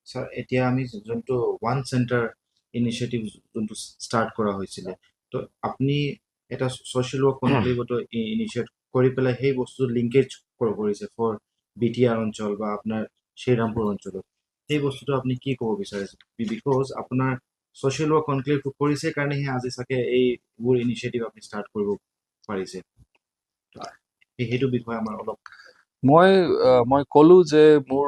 sir এতিয়া আমি যোনটো ওৱান চেণ্টাৰ ইনিচিয়েটিভ যোনটো ষ্টাৰ্ট কৰা হৈছিলে তো আপুনি এটা ছ'চিয়েল ৱৰ্ক কনক্লেভতো ইনিচিয়েট কৰি পেলাই সেই বস্তুটো লিংকেজ কৰিছে ফৰ বিটিআৰ অঞ্চল বা আপোনাৰ শ্ৰীৰামপুৰ অঞ্চলত সেই বস্তুটো আপুনি কি ক'ব বিচাৰিছে বিকজ আপোনাৰ ছ'চিয়েল ৱৰ্ক কনক্লেভ কৰিছে কাৰণেহে আজি চাগে এইবোৰ ইনিচিয়েটিভ আপুনি ষ্টাৰ্ট কৰিব পাৰিছে সেইটো বিষয়ে আমাৰ অলপ মই ক'লো যে মোৰ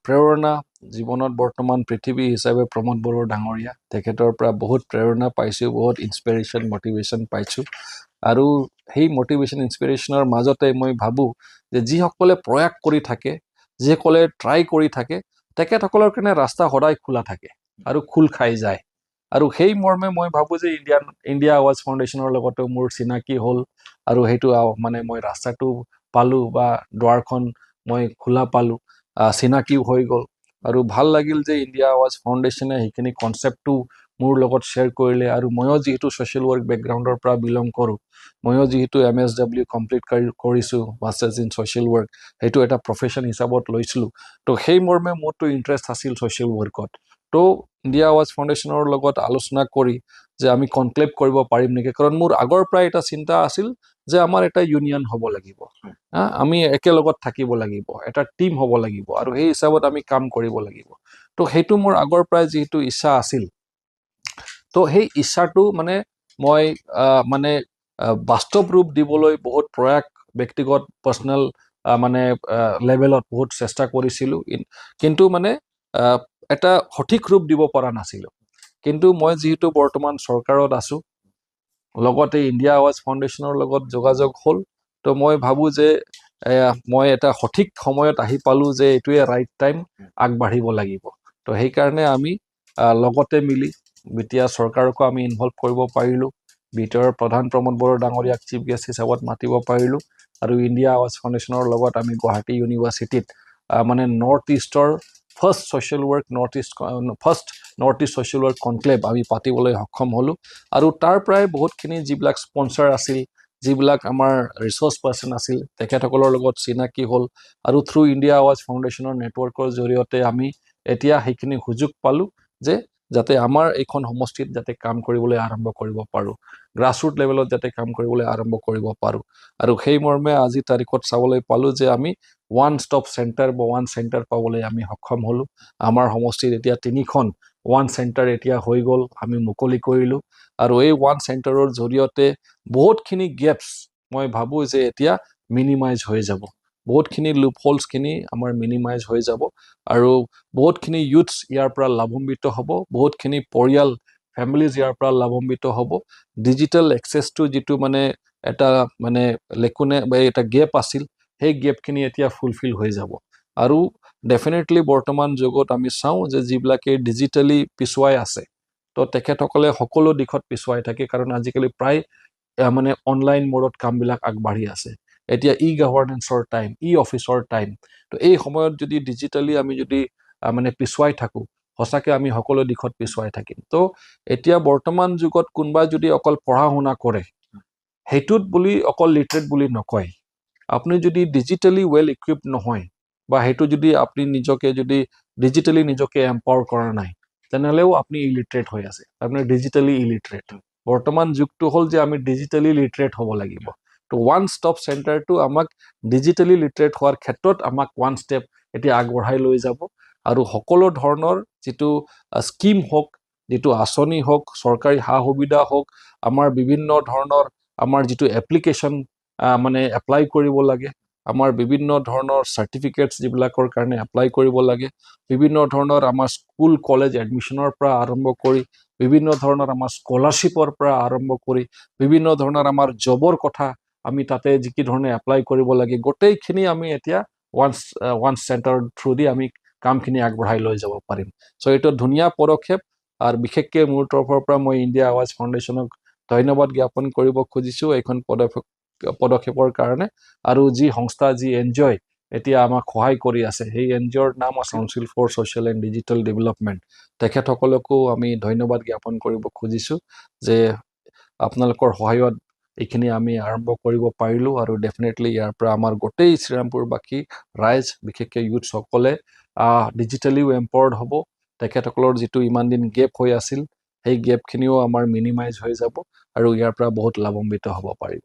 প্ৰেৰণা জীৱনত বৰ্তমান পৃথিৱী হিচাপে প্ৰমোদ বড়ো ডাঙৰীয়া তেখেতৰ পৰা বহুত প্ৰেৰণা পাইছোঁ বহুত ইনস্পিৰেশ্যন মটিভেশ্যন পাইছোঁ আৰু সেই মটিভেশ্যন ইনস্পিৰেশ্যনৰ মাজতে মই ভাবোঁ যে যিসকলে প্ৰয়াস কৰি থাকে যিসকলে ট্ৰাই কৰি থাকে তেখেতসকলৰ কাৰণে ৰাস্তা সদায় খোলা থাকে আৰু খোল খাই যায় আৰু সেই মৰ্মে মই ভাবোঁ যে ইণ্ডিয়া আৱাজ ফাউণ্ডেশ্যনৰ লগতো মোৰ চিনাকি হ'ল আৰু সেইটো মানে মই ৰাস্তাটো পালোঁ বা দুৱাৰখন মই খোলা পালোঁ চিনাকিও হৈ গ'ল আৰু ভাল লাগিল যে ইণ্ডিয়া আৱাজ ফাউণ্ডেশ্যনে সেইখিনি কনচেপ্টটো মোৰ লগত শ্বেয়াৰ কৰিলে আৰু ময়ো যিহেতু ছ'চিয়েল ৱৰ্ক বেকগ্ৰাউণ্ডৰ পৰা বিলং কৰোঁ ময়ো যিহেতু MSW কমপ্লিট কৰিছোঁ মাষ্টাৰ্ছ ইন ছ'চিয়েল ৱৰ্ক সেইটো এটা প্ৰফেশ্যন হিচাপত লৈছিলোঁ তো সেই মৰ্মে মোৰতো ইণ্টাৰেষ্ট আছিল ছ'চিয়েল ৱৰ্কত তো ইণ্ডিয়া আৱাজ ফাউণ্ডেশ্যনৰ লগত আলোচনা কৰি যে আমি কনক্লেভ কৰিব পাৰিম নেকি কাৰণ মোৰ আগৰ পৰাই এটা চিন্তা আছিল যে আমাৰ এটা ইউনিয়ন হ'ব লাগিব আমি একেলগত থাকিব লাগিব এটা টিম হ'ব লাগিব আৰু সেই হিচাপত আমি কাম কৰিব লাগিব তো সেইটো মোৰ আগৰ পৰাই যিহেতু ইচ্ছা আছিল তো সেই ইচ্ছাটো মানে মই মানে বাস্তৱ ৰূপ দিবলৈ বহুত প্ৰয়াস ব্যক্তিগত পাৰ্চনেল মানে লেভেলত বহুত চেষ্টা কৰিছিলোঁ কিন্তু মানে এটা সঠিক ৰূপ দিব পৰা নাছিলোঁ কিন্তু মই যিহেতু বৰ্তমান চৰকাৰত আছোঁ লগতে ইণ্ডিয়া আৱাজ ফাউণ্ডেশ্যনৰ লগত যোগাযোগ হ'ল তো মই ভাবোঁ যে মই এটা সঠিক সময়ত আহি পালোঁ যে এইটোৱে ৰাইট টাইম আগবাঢ়িব লাগিব তো সেইকাৰণে আমি লগতে মিলি বিটিআৰ চৰকাৰকো আমি ইনভলভ কৰিব পাৰিলোঁ বিটিআৰৰ প্ৰধান প্ৰমোদ বড়ো ডাঙৰীয়াক চিফ গেষ্ট হিচাপত মাতিব পাৰিলোঁ আৰু ইণ্ডিয়া আৱাজ ফাউণ্ডেশ্যনৰ লগত আমি গুৱাহাটী ইউনিভাৰ্চিটিত মানে নৰ্থ ইষ্টৰ first social work north east social work conclave আমি পাতিবলৈ সক্ষম হ'লোঁ আৰু তাৰ পৰাই বহুতখিনি যিবিলাক স্পনচাৰ আছিল যিবিলাক আমাৰ ৰিচোৰ্চ পাৰ্চন আছিল তেখেতসকলৰ লগত চিনাকি হ'ল আৰু থ্ৰু ইণ্ডিয়া আৱাজ ফাউণ্ডেশ্যনৰ নেটৱৰ্কৰ জৰিয়তে আমি এতিয়া সেইখিনি সুযোগ পালোঁ যে যাতে আমাৰ এইখন সমষ্টিত যাতে কাম কৰিবলৈ আৰম্ভ কৰিব পাৰোঁ গ্ৰাছৰুট লেভেলত যাতে কাম কৰিবলৈ আৰম্ভ কৰিব পাৰোঁ আৰু সেই মৰ্মে আজি তাৰিখত চাবলৈ পালোঁ যে আমি ওৱান ষ্টপ চেণ্টাৰ বা ওৱান চেণ্টাৰ পাবলৈ আমি সক্ষম হ'লোঁ আমাৰ সমষ্টিত এতিয়া 3খন ওৱান চেণ্টাৰ এতিয়া হৈ গ'ল আমি মুকলি কৰিলোঁ আৰু এই ওৱান চেণ্টাৰৰ জৰিয়তে বহুতখিনি গেপছ মই ভাবোঁ যে এতিয়া মিনিমাইজ হৈ যাব বহুতখিনি লুপহোলছখিনি আমাৰ মিনিমাইজ হৈ যাব আৰু বহুতখিনি ইউথছ ইয়াৰ পৰা লাভান্বিত হ'ব বহুতখিনি পৰিয়াল ফেমিলিজ ইয়াৰ পৰা লাভান্বিত হ'ব ডিজিটেল এক্সেছটো যিটো মানে এটা মানে লেকুনে বা এটা গেপ আছিল সেই গেপখিনি এতিয়া ফুলফিল হৈ যাব আৰু ডেফিনেটলি বৰ্তমান যুগত আমি চাওঁ যে যিবিলাকে ডিজিটেলি পিছুৱাই আছে তো তেখেতসকলে সকলো দিশত পিছুৱাই থাকে কাৰণ আজিকালি প্ৰায় মানে অনলাইন মোডত কামবিলাক আগবাঢ়ি আছে এতিয়া গভৰ্নেন্সৰ টাইম অফিচৰ টাইম তো এই সময়ত যদি ডিজিটেলি আমি যদি মানে পিছুৱাই থাকোঁ সঁচাকৈ আমি সকলো দিশত পিছুৱাই থাকিম তো এতিয়া বৰ্তমান যুগত কোনোবাই যদি অকল পঢ়া শুনা কৰে সেইটোত বুলি অকল লিটাৰেট বুলি নকয় আপুনি যদি ডিজিটেলি ৱেল ইকুইপড নহয় বা সেইটো যদি আপুনি নিজকে যদি ডিজিটেলি নিজকে এম্পাৱাৰ কৰা নাই তেনেহ'লেও আপুনি ইলিটাৰেট হৈ আছে আপুনি ডিজিটেলি ইলিটাৰেট বৰ্তমান যুগটো হ'ল যে আমি ডিজিটেলি লিটাৰেট হ'ব লাগিব তো ওৱান ষ্টপ চেণ্টাৰটো আমাক ডিজিটেলি লিটাৰেট হোৱাৰ ক্ষেত্ৰত আমাক ওৱান ষ্টেপ এতিয়া আগবঢ়াই লৈ যাব আৰু সকলো ধৰণৰ যিটো স্কিম হওক যিটো আঁচনি হওক চৰকাৰী সা সুবিধা হওক আমাৰ বিভিন্ন ধৰণৰ আমাৰ যিটো এপ্লিকেশ্যন মানে এপ্লাই কৰিব লাগে আমাৰ বিভিন্ন ধৰণৰ চাৰ্টিফিকেটছ যিবিলাকৰ কাৰণে এপ্লাই কৰিব লাগে বিভিন্ন ধৰণৰ আমাৰ স্কুল কলেজ এডমিশ্যনৰ পৰা আৰম্ভ কৰি বিভিন্ন ধৰণৰ আমাৰ স্কলাৰশ্বিপৰ পৰা আৰম্ভ কৰি বিভিন্ন ধৰণৰ আমাৰ জবৰ কথা আমি তাতে যি কি ধৰণে এপ্লাই কৰিব লাগে গোটেইখিনি আমি এতিয়া ওৱান চেণ্টাৰৰ থ্ৰু দি আমি কামখিনি আগবঢ়াই লৈ যাব পাৰিম চ' এইটো ধুনীয়া পদক্ষেপ আৰু বিশেষকৈ মোৰ তৰফৰ পৰা মই ইণ্ডিয়া আৱাজ ফাউণ্ডেশ্যনক ধন্যবাদ জ্ঞাপন কৰিব খুজিছোঁ এইখন পদক্ষেপৰ কাৰণে আৰু যি সংস্থা যি NGO এতিয়া আমাক সহায় কৰি আছে সেই NGOৰ নাম আছে council for social and digital development তেখেতসকলকো আমি ধন্যবাদ জ্ঞাপন কৰিব খুজিছোঁ যে আপোনালোকৰ সহায়ত এইখিনি আমি আৰম্ভ কৰিব পাৰিলোঁ আৰু ডেফিনেটলি ইয়াৰ পৰা আমাৰ গোটেই শ্ৰীৰামপুৰবাসী ৰাইজ বিশেষকৈ ইউথসকলে ডিজিটেলিও এম্পাৱাৰ্ড হ'ব তেখেতসকলৰ যিটো ইমান দিন গেপ হৈ আছিল সেই গেপখিনিও আমাৰ মিনিমাইজ হৈ যাব আৰু ইয়াৰ পৰা বহুত লাভান্বিত হ'ব পাৰিব